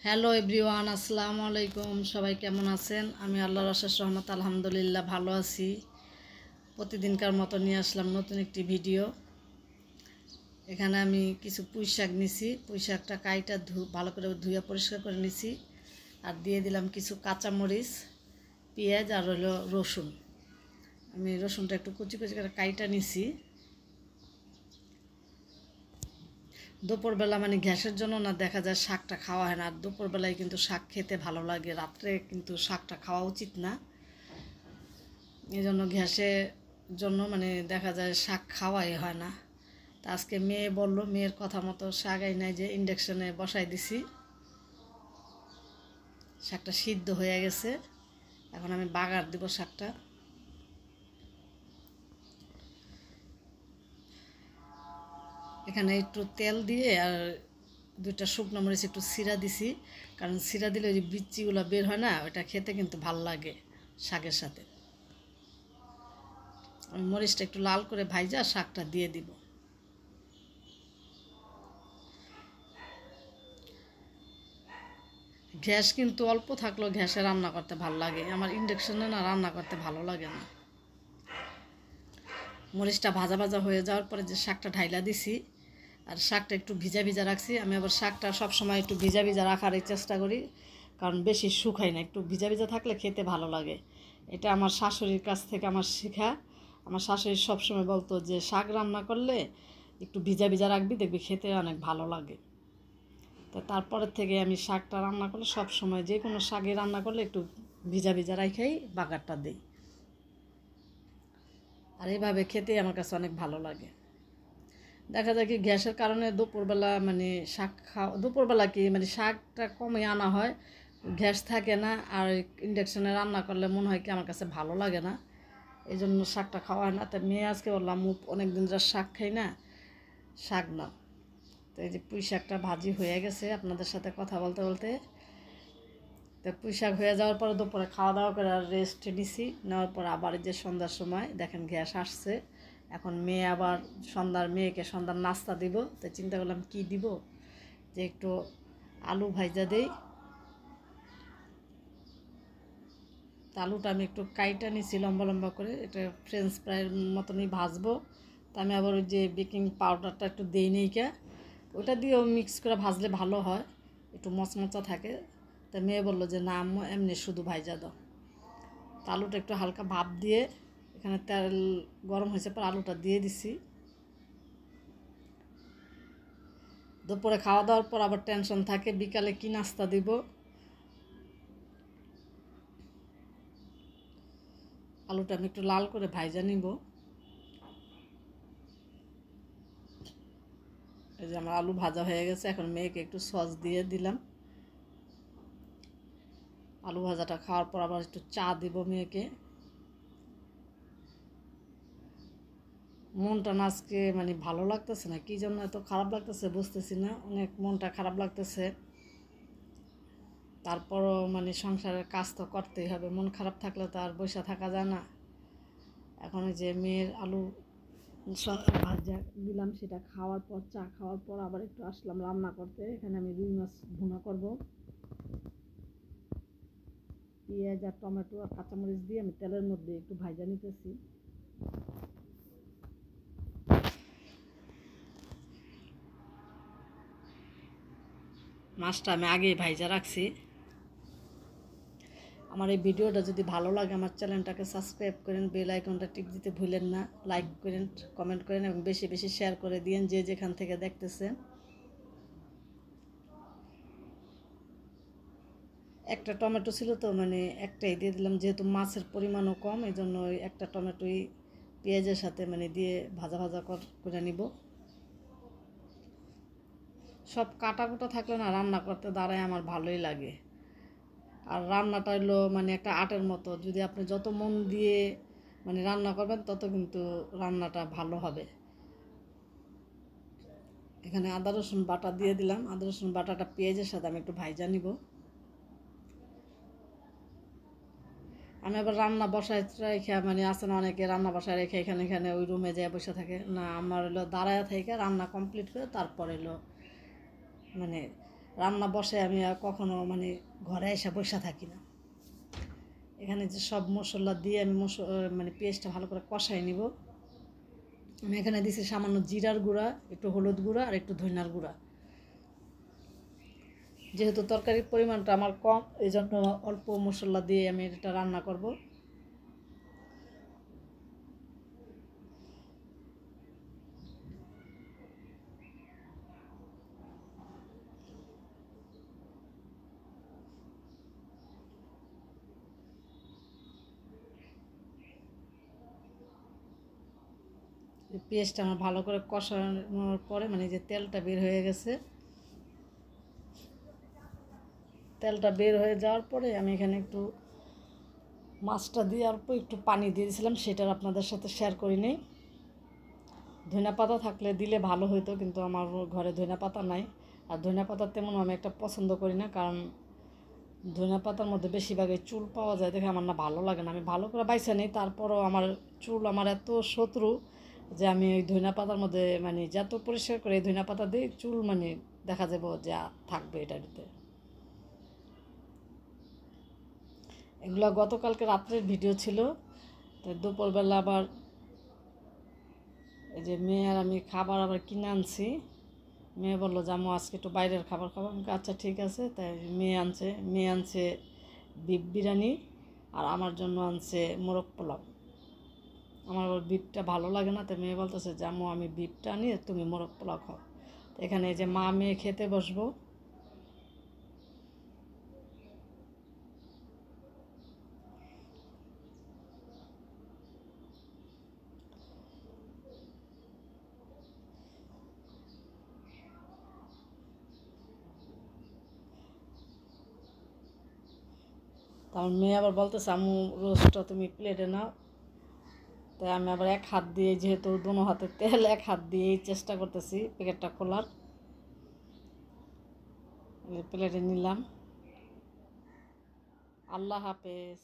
Hello everyone, আসসালামু আলাইকুম। সবাই কেমন আছেন? আমি আল্লাহর অশেষ রহমত আলহামদুলিল্লাহ ভালো আছি। প্রতিদিনকার মতো নিয়ে আসলাম নতুন একটি ভিডিও। এখানে আমি কিছু পুঁই শাক নিছি। পুঁই শাকটা কাইটা ভালো করে ধুয়ে পরিষ্কার করে নিছি। আর দিয়ে দিলাম কিছু কাঁচামরিচ, পেঁয়াজ আর হলো রসুন। আমি রসুনটা একটু কুচি কুচি করে কাইটা নিছি। দুপুরবেলা মানে গ্যাসের জন্য না দেখা যায় শাকটা খাওয়া হয় না। আর দুপুরবেলায় কিন্তু শাক খেতে ভালো লাগে, রাত্রে কিন্তু শাকটা খাওয়া উচিত না। এই জন্য গ্যাসের জন্য মানে দেখা যায় শাক খাওয়াই হয় না। তা আজকে মেয়ে বলল, মেয়ের কথা মতো শাক নাই যে ইন্ডাকশনে বসাই দিছি। শাকটা সিদ্ধ হয়ে গেছে, এখন আমি বাগার দিব শাকটা। এখানে একটু তেল দিয়ে আর দুইটা শুকনো মরিচ একটু চিরা দিছি, কারণ চিরা দিলে ওই যে বিচিগুলো বের হয় না, ওটা খেতে কিন্তু ভাল লাগে শাকের সাথে। আমি মরিচটা একটু লাল করে ভাইজা শাকটা দিয়ে দিব। গ্যাস কিন্তু অল্প থাকলেও গ্যাসে রান্না করতে ভালো লাগে, আমার ইন্ডাকশনে না রান্না করতে ভালো লাগে না। মরিচটা ভাজা ভাজা হয়ে যাওয়ার পরে যে শাকটা ঢাইলা দিছি, আর শাকটা একটু ভিজা ভিজা রাখছি। আমি আবার শাকটা সবসময় একটু ভিজা ভিজা রাখারই চেষ্টা করি, কারণ বেশি শুকাই না, একটু ভিজা ভিজা থাকলে খেতে ভালো লাগে। এটা আমার শাশুড়ির কাছ থেকে আমার শেখা। আমার শাশুড়ি সবসময় বলতো যে শাক রান্না করলে একটু ভিজা ভিজা রাখবি, দেখবি খেতে অনেক ভালো লাগে। তো তারপরের থেকে আমি শাকটা রান্না করলে সবসময় যে কোনো শাকে রান্না করলে একটু ভিজা ভিজা রাখাই বাগারটা দিই। আর এইভাবে খেতেই আমার কাছে অনেক ভালো লাগে। দেখা যায় কি গ্যাসের কারণে দুপুরবেলা মানে শাক দুপুরবেলা কি মানে শাকটা কমে আনা হয়, গ্যাস থাকে না। আর ইন্ডাকশনে রান্না করলে মনে হয় কি আমার কাছে ভালো লাগে না, এই জন্য শাকটা খাওয়া হয় না। তো মেয়ে আজকে বললাম অনেক দিন যা শাক খাই না, শাক না। তো এই যে পুঁই শাকটা ভাজি হয়ে গেছে আপনাদের সাথে কথা বলতে বলতে। তো পুঁই শাক হয়ে যাওয়ার পরে দুপুরে খাওয়া দাওয়া করে রেস্ট নিছি, নেওয়ার পর আবার যে সন্ধ্যার সময় দেখেন গ্যাস আসছে। এখন মেয়ে আবার মেয়েকে সন্ধ্যার নাস্তা দিব। তো চিন্তা করলাম কি দিব, যে একটু আলু ভাজা দেই। তো আলুটা আমি একটু কাইটা নিছি লম্বা লম্বা করে, এটা ফ্রেঞ্চ ফ্রাইয়ের মতনই ভাজবো। তা আমি আবার ওই যে বেকিং পাউডারটা একটু দিই নেই কে, ওটা দিয়েও মিক্স করে ভাজলে ভালো হয়, একটু মচমচা থাকে। তা মেয়ে বললো যে না আম্মু এমনি শুধু ভাজা দাও। তা আলুটা একটু হালকা ভাপ দিয়ে, এখানে তেল গরম হয়েছে পর আলুটা দিয়ে দিছি। দুপুরে খাওয়া দাওয়ার পর আবার টেনশন থাকে বিকালে কি নাস্তা দিব। আলুটা আমি একটু লাল করে ভাজা নিব। এই যে আমার আলু ভাজা হয়ে গেছে, এখন মেয়েকে একটু সস দিয়ে দিলাম। আলু ভাজাটা খাওয়ার পর আবার একটু চা দিব মেয়েকে। মনটা না আজকে মানে ভালো লাগতেছে না, কী জন্য এত খারাপ লাগতেছে বুঝতেছি না, অনেক মনটা খারাপ লাগতেছে। তারপরও মানে সংসারের কাজ তো করতেই হবে, মন খারাপ থাকলে তো আর বসে থাকা যায় না। এখন এই যে মেয়ের আলু ভাজা দিলাম, সেটা খাওয়ার পর চা খাওয়ার পর আবার একটু আসলাম রান্না করতে। এখানে আমি রুই মাছ ভুনা করব। পেঁয়াজ আর টমেটো আর কাঁচামরিচ দিয়ে আমি তেলের মধ্যে একটু ভাজা নিতেছি। মাছটা আমি আগেই ভাজা রাখছি। আমার এই ভিডিওটা যদি ভালো লাগে আমার চ্যানেলটাকে সাবস্ক্রাইব করেন, বেল আইকনটা টিপ দিতে ভুলেন না, লাইক করেন, কমেন্ট করেন এবং বেশি বেশি শেয়ার করে দিন যে যেখান থেকে দেখতেছেন। একটা টমেটো ছিল তো মানে একটাই দিয়ে দিলাম, যেহেতু মাছের পরিমাণও কম এই জন্য ওই একটা টমেটোই পেঁয়াজের সাথে মানে দিয়ে ভাজা ভাজা করে নিব। সব কাটা কুটা থাকলে না রান্না করতে দাঁড়ায় আমার ভালোই লাগে। আর রান্নাটা হলো মানে একটা আর্টের মতো, যদি আপনি যত মন দিয়ে মানে রান্না করবেন তত কিন্তু রান্নাটা ভালো হবে। এখানে আদা রসুন বাটা দিয়ে দিলাম, আদা রসুন বাটাটা পেঁয়াজের সাথে আমি একটু ভাজা নিব। আমি আবার রান্না বসায় রেখে মানে আছে না অনেকে রান্না বসায় রেখে এখানে এখানে ওই রুমে যেয়ে বসে থাকে না, আমার হলো দাঁড়ায় থেকে রান্না কমপ্লিট করে তারপর এলো মানে রান্না বসে আমি আর কখনো মানে ঘরে এসে বসে থাকি না। এখানে যে সব মশলা দিয়ে আমি মানে পেঁয়াজটা ভালো করে কষাই নিব। আমি এখানে দিছি সামান্য জিরার গুঁড়া, একটু হলুদ গুঁড়া আর একটু ধনিয়ার গুঁড়া। যেহেতু তরকারির পরিমাণটা আমার কম, এই জন্য অল্প মশলা দিয়ে আমি এটা রান্না করব। পেঁয়াজটা আমার ভালো করে কষানোর পরে মানে যে তেলটা বের হয়ে গেছে, তেলটা বের হয়ে যাওয়ার পরে আমি এখানে একটু মাছটা দিয়ে অল্প একটু পানি দিয়ে দিয়েছিলাম, সেটার আপনাদের সাথে শেয়ার করি নি। ধনিয়া পাতা থাকলে দিলে ভালো হতো, কিন্তু আমার ঘরে ধনিয়া পাতা নাই। আর ধনিয়া পাতা তেমন আমি একটা পছন্দ করি না, কারণ ধনিয়া পাতার মধ্যে বেশিরভাগই চুল পাওয়া যায় দেখে আমার না ভালো লাগে না। আমি ভালো করে বাইছে নিই, তারপরও আমার চুল আমার এত শত্রু যে আমি ওই ধনিয়া পাতার মধ্যে মানে যত পরিষ্কার করে ধনিয়া পাতা দিই চুল মানে দেখা যাবো যে থাকবে এটাতে। এগুলো গতকালকে রাত্রের ভিডিও ছিল। তো দুপুরবেলা আবার এই যে মেয়ে আর আমি খাবার আবার কিনে আনছি। মেয়ে বললো যে আম্মু আজকে একটু বাইরের খাবার খাবো। আমি আচ্ছা ঠিক আছে। তাই মেয়ে আনছে বিফ বিরিয়ানি, আর আমার জন্য আনছে মোরগ পোলাও। আমার আবার বিফটা ভালো লাগে না, তাই মেয়ে বলতেছে যে আম্মু আমি বিফটা আনি, তুমি মোরগ পোলাও খাও। তো এখানে এই যে মা মেয়ে খেতে বসবো। তারপর মেয়ে আবার বলতেছে আম্মু রোস্টটা তুমি প্লেটে নাও। তাই আমি আবার এক হাত দিয়ে, যেহেতু দোনো হাতে তেল, এক হাত দিয়েই চেষ্টা করতেছি প্যাকেটটা খোলার। প্লেটে নিলাম। আল্লাহ হাফেজ।